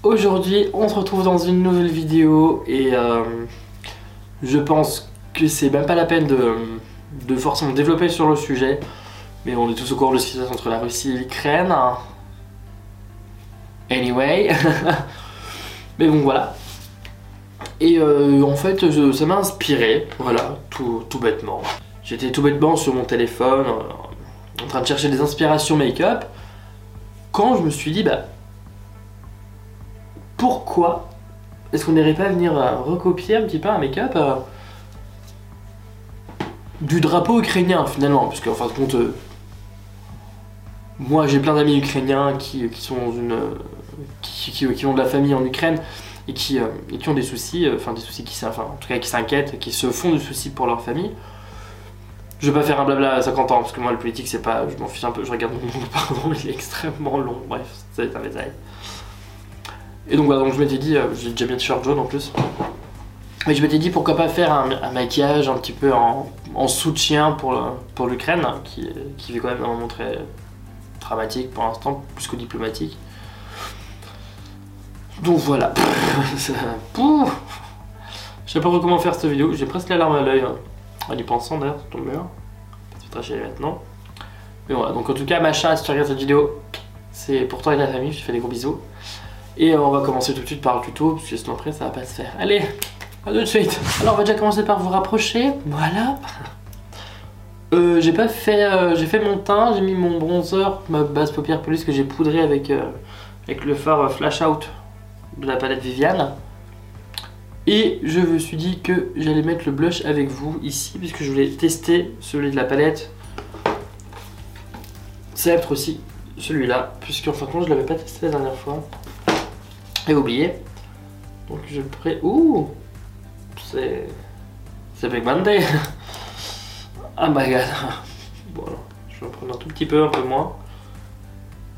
Aujourd'hui, on se retrouve dans une nouvelle vidéo et je pense que c'est même pas la peine de forcément développer sur le sujet, mais on est tous au courant de ce qui se passe entre la Russie et l'Ukraine. Anyway, mais bon voilà. Et en fait, ça m'a inspiré, voilà, tout bêtement. J'étais tout bêtement sur mon téléphone, en train de chercher des inspirations make-up, quand je me suis dit, bah, pourquoi est-ce qu'on n'irait pas venir recopier un petit peu un make-up du drapeau ukrainien finalement, parce qu'en fin de compte, moi j'ai plein d'amis ukrainiens qui sont dans une, qui ont de la famille en Ukraine et qui ont des soucis, enfin des soucis en tout cas qui s'inquiètent, qui se font des soucis pour leur famille. Je vais pas faire un blabla à 50 ans, parce que moi le politique c'est pas, je m'en fiche un peu, je regarde mon monde, pardon, il est extrêmement long, bref, ça va être un détail. Et donc voilà, donc je m'étais dit, j'ai déjà bien t-shirt jaune en plus. Et je m'étais dit pourquoi pas faire un maquillage un petit peu en soutien pour l'Ukraine, qui vit quand même un moment très dramatique pour l'instant, plus que diplomatique. Donc voilà. Je sais pas trop comment faire cette vidéo, j'ai presque la larme à l'œil, en y pensant d'ailleurs, ça tombe bien. Je vais te maintenant. Mais voilà, donc en tout cas, machin, si tu regardes cette vidéo, c'est pour toi et ta famille, je te fais des gros bisous. Et on va commencer tout de suite par le tuto, parce que sinon après ça va pas se faire. Allez, à tout de suite. Alors on va déjà commencer par vous rapprocher, voilà. J'ai fait mon teint, j'ai mis mon bronzer, ma base paupière police que j'ai poudré avec le fard Flash Out de la palette Viviane. Et je me suis dit que j'allais mettre le blush avec vous ici, puisque je voulais tester celui de la palette. C'est peut-être aussi celui-là, puisque en fin de compte je l'avais pas testé la dernière fois. Et oublié. Donc je le prends. Ouh, c'est Big Monday. Ah my god. Bon alors, je vais en prendre un tout petit peu, un peu moins.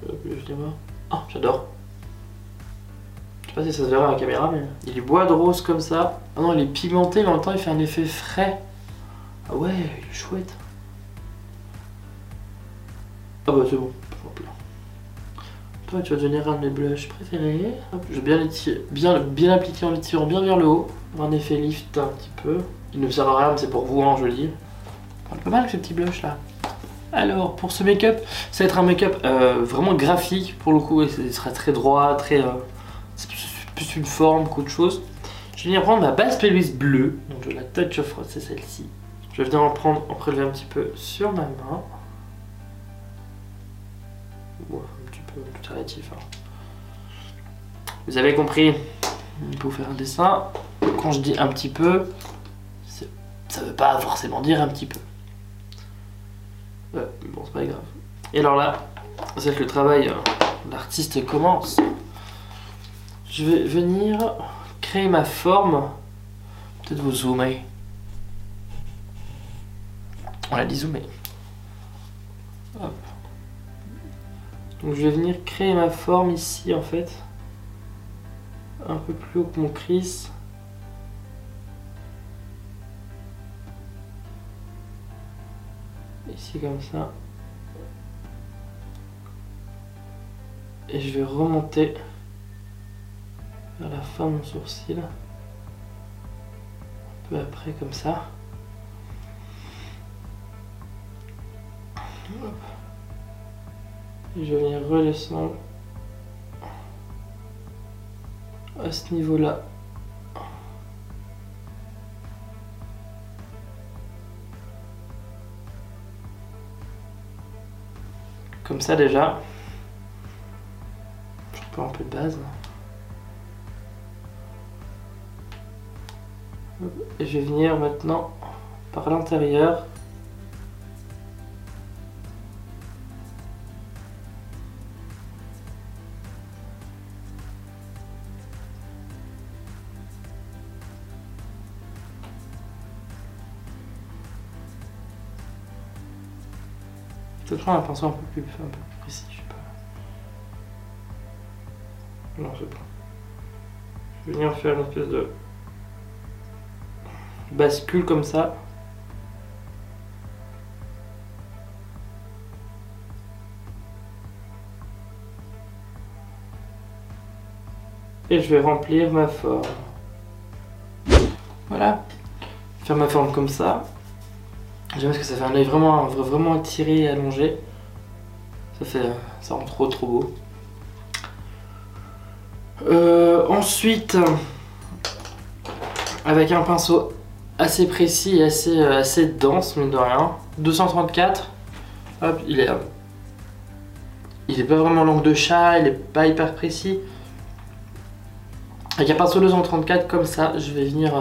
Oh, j'adore. Je sais pas si ça se verra à la caméra, mais il est bois de rose comme ça. Ah non, il est pigmenté, mais en même temps il fait un effet frais. Ah ouais, il est chouette. Ah bah c'est bon. Hop là. Toi, tu vas devenir un de mes blushs préférés. Hop, je vais bien appliquer en l'étirant bien vers le haut. Un effet lift un petit peu. Il ne me sert à rien, mais c'est pour vous, hein, joli. Pas mal ce petit blush là. Alors, pour ce make-up, ça va être un make-up vraiment graphique pour le coup. Et ce sera très droit, très. C'est plus une forme qu'autre chose. Je vais venir prendre ma base pelvis bleue. Donc, de la Touch of Rose, c'est celle-ci. Je vais venir en prélever un petit peu sur ma main. Ouais, un petit peu tout relatif. Hein. Vous avez compris. Il faut faire un dessin. Quand je dis un petit peu, ça veut pas forcément dire un petit peu. Ouais, bon, c'est pas grave. Et alors là, c'est que le travail l'artiste commence. Je vais venir créer ma forme. Peut-être vous zoomer. On l'a dit zoomer. Hop. Donc je vais venir créer ma forme ici en fait. Un peu plus haut que mon Chris. Ici comme ça. Et je vais remonter vers la fin de mon sourcil. Un peu après comme ça. Hop. Et je vais venir redescendre à ce niveau-là. Comme ça déjà. Je reprends un peu de base. Et je vais venir maintenant par l'intérieur. Peut-être prendre un pinceau un peu plus précis, je sais pas. Non, c'est pas. Je vais venir faire une espèce de bascule comme ça. et je vais remplir ma forme. Voilà, faire ma forme comme ça. J'aime parce que ça fait un œil vraiment étiré et allongé. Ça rend trop beau. Ensuite, avec un pinceau assez précis et assez dense, mine de rien. 234. Hop, il est pas vraiment langue de chat, il est pas hyper précis. Avec un pinceau 234 comme ça, je vais venir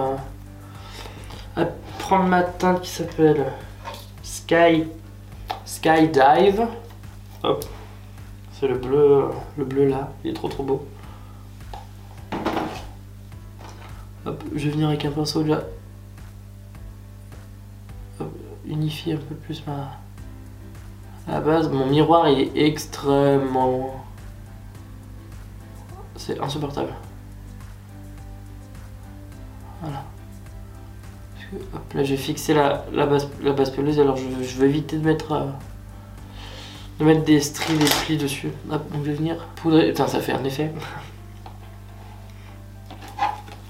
prendre ma teinte qui s'appelle Skydive. Hop, c'est le bleu là, il est trop beau. Hop, je vais venir avec un pinceau là, unifier un peu plus la base. Mon miroir il est extrêmement... c'est insupportable. Voilà. Hop, là j'ai fixé la base pelouse, alors je vais éviter de mettre des stries, des plis dessus. Hop, donc je vais venir poudrer. Putain, ça fait un effet.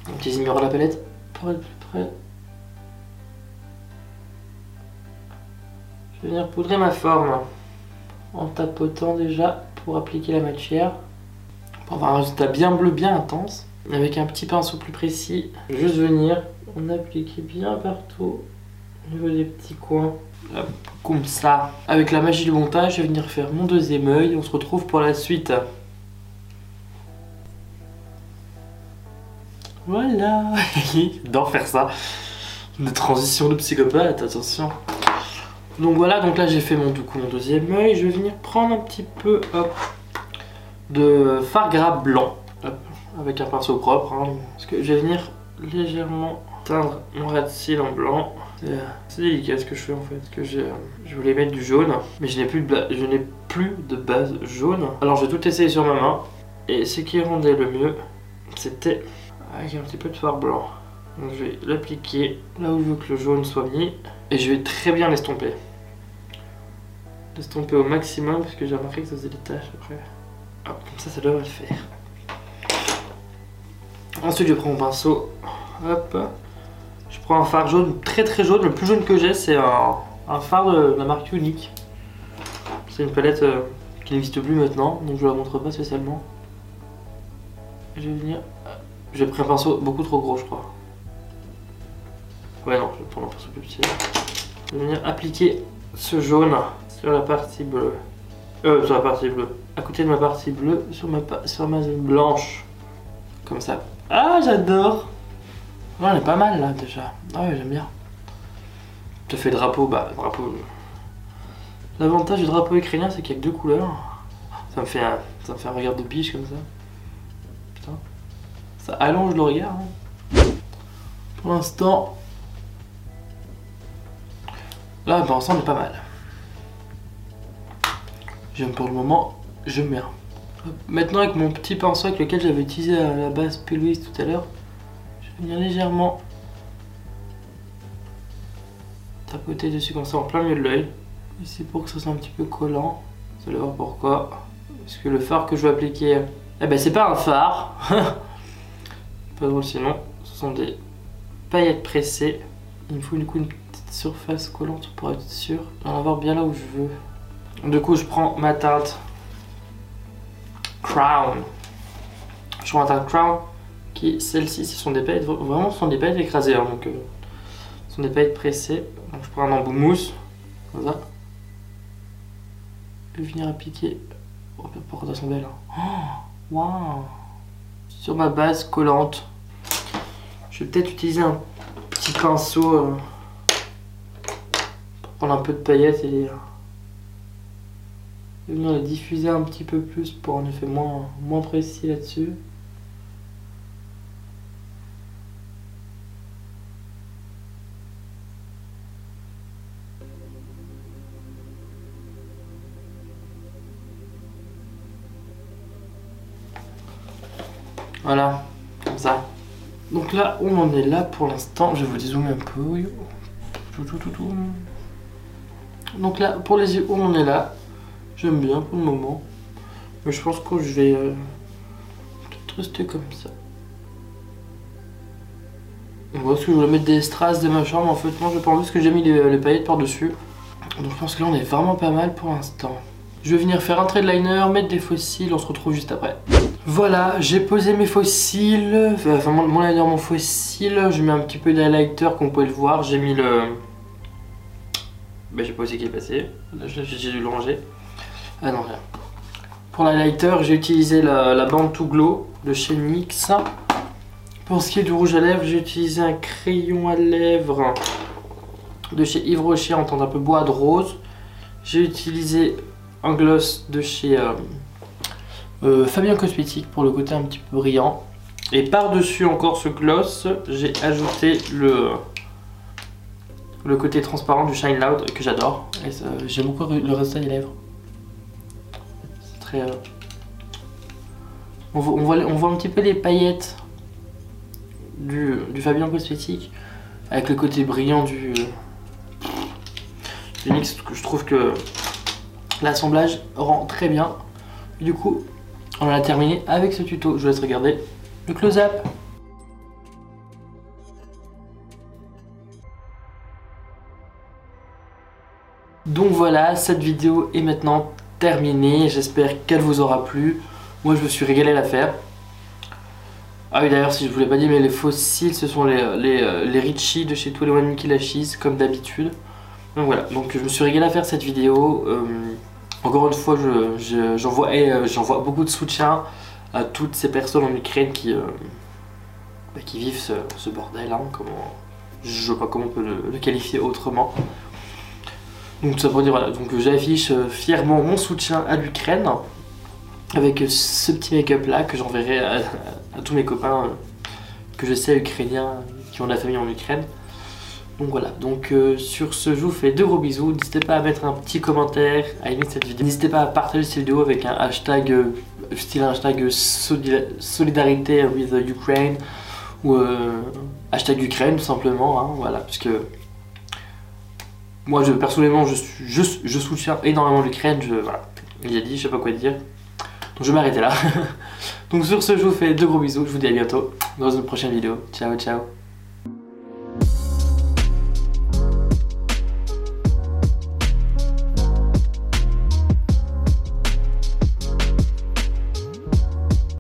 Un petit miroir à la palette pour être plus près. Je vais venir poudrer ma forme en tapotant déjà pour appliquer la matière. Pour avoir un résultat bien bleu, bien intense. Avec un petit pinceau plus précis, juste venir en appliquer bien partout au niveau des petits coins. Hop, comme ça. Avec la magie du montage, je vais venir faire mon deuxième œil. On se retrouve pour la suite. Voilà. J'adore faire ça. Une transition de psychopathe, attention. Donc voilà, donc là j'ai fait mon deuxième œil. Je vais venir prendre un petit peu de fard gras blanc. Hop, avec un pinceau propre. Hein, parce que je vais venir légèrement teindre mon ras de cils en blanc. C'est délicat ce que je fais en fait. Parce que je voulais mettre du jaune, mais je n'ai plus de base jaune. Alors j'ai tout essayé sur ma main. Et ce qui rendait le mieux, c'était avec un petit peu de fard blanc. Donc je vais l'appliquer là où je veux que le jaune soit mis. Et je vais très bien l'estomper. L'estomper au maximum, parce que j'ai remarqué que ça faisait des taches après. Hop, comme ça devrait le faire. Ensuite je prends mon pinceau. Hop. Je prends un fard jaune, très jaune. Le plus jaune que j'ai, c'est un fard de la marque Unique. C'est une palette qui n'existe plus maintenant, donc je la montre pas spécialement. Je vais venir... J'ai pris un pinceau beaucoup trop gros, je crois. Ouais, non, je vais prendre un pinceau plus petit. Je vais venir appliquer ce jaune sur la partie bleue. Sur la partie bleue. À côté de ma partie bleue, sur ma zone blanche. Comme ça. Ah, j'adore! Ouais, elle est pas mal là déjà. Ah ouais, j'aime bien. Je fais drapeau, drapeau. L'avantage du drapeau ukrainien, c'est qu'il y a que 2 couleurs. Ça me fait un regard de biche comme ça. Putain. Ça allonge le regard. Hein. Pour l'instant. Là, pour l'instant, on est pas mal. J'aime pour le moment, j'aime bien. Maintenant, avec mon petit pinceau avec lequel j'avais utilisé la base P. tout à l'heure, je vais venir légèrement tapoter dessus comme ça en plein milieu de l'œil. Ici pour que ça soit un petit peu collant. Vous allez voir pourquoi. Parce que le fard que je vais appliquer, eh ben c'est pas un fard. Pas drôle sinon. Ce sont des paillettes pressées. Il me faut une petite surface collante pour être sûr d'en avoir bien là où je veux. Du coup je prends ma teinte Crown. Je prends ma teinte Crown qui, celle-ci, ce sont des paillettes, vraiment ce sont des paillettes écrasées. Hein, donc ce sont des paillettes pressées. Donc je prends un embout mousse, comme ça. Je vais venir appliquer. Oh, pourquoi elles sont belles. Oh, wow. Sur ma base collante. Je vais peut-être utiliser un petit pinceau pour prendre un peu de paillettes et venir les diffuser un petit peu plus pour un effet moins précis là-dessus. Voilà, comme ça. Donc là, on en est là pour l'instant. Je vais vous dézoomer un peu. Donc là, pour les yeux, on en est là. J'aime bien pour le moment. Mais je pense que je vais rester comme ça. Moi, est-ce que je voulais mettre des strass, des machins, mais en fait, non, j'ai pas envie parce que j'ai mis les paillettes par-dessus. Donc, je pense que là, on est vraiment pas mal pour l'instant. Je vais venir faire un trait de liner, mettre des fossiles, on se retrouve juste après. Voilà, j'ai posé mes fossiles, enfin mon liner, mon fossile, je mets un petit peu d'highlighter comme vous pouvez le voir, j'ai mis le... Bah, j'ai pas osé qu'il est passé, j'ai dû le ranger. Ah non, rien. Pour l'highlighter, j'ai utilisé la bande to glow de chez NYX. Pour ce qui est du rouge à lèvres, j'ai utilisé un crayon à lèvres de chez Yves Rocher en teinte un peu bois de rose. J'ai utilisé un gloss de chez Fabien Cosmétique pour le côté un petit peu brillant. Et par-dessus encore ce gloss, j'ai ajouté le côté transparent du Shine Loud que j'adore. J'aime beaucoup le résultat des lèvres. C'est très... on voit un petit peu les paillettes du Fabien Cosmétique avec le côté brillant du NYX, que je trouve que l'assemblage rend très bien. Et du coup, on a terminé avec ce tuto. Je vous laisse regarder le close-up. Donc voilà, cette vidéo est maintenant terminée. J'espère qu'elle vous aura plu. Moi, je me suis régalé à la faire. Ah oui, d'ailleurs, si je vous l'ai pas dit, mais les fossiles, ce sont les Richie de chez 21 Lashes, comme d'habitude. Donc voilà, donc je me suis régalé à faire cette vidéo. Encore une fois, j'envoie beaucoup de soutien à toutes ces personnes en Ukraine qui vivent ce bordel, hein, je ne sais pas comment on peut le qualifier autrement. Donc tout ça pour dire, voilà, donc j'affiche fièrement mon soutien à l'Ukraine avec ce petit make-up là que j'enverrai à tous mes copains que je sais ukrainiens qui ont de la famille en Ukraine. Donc voilà, donc sur ce, je vous fais de gros bisous. N'hésitez pas à mettre un petit commentaire, à aimer cette vidéo. N'hésitez pas à partager cette vidéo avec un hashtag, style hashtag solidarité with Ukraine ou hashtag Ukraine tout simplement, hein, voilà, parce que moi personnellement je soutiens énormément l'Ukraine, voilà, il a dit, je sais pas quoi dire. Donc je vais m'arrêter là. Donc sur ce, je vous fais de gros bisous, je vous dis à bientôt dans une prochaine vidéo. Ciao ciao.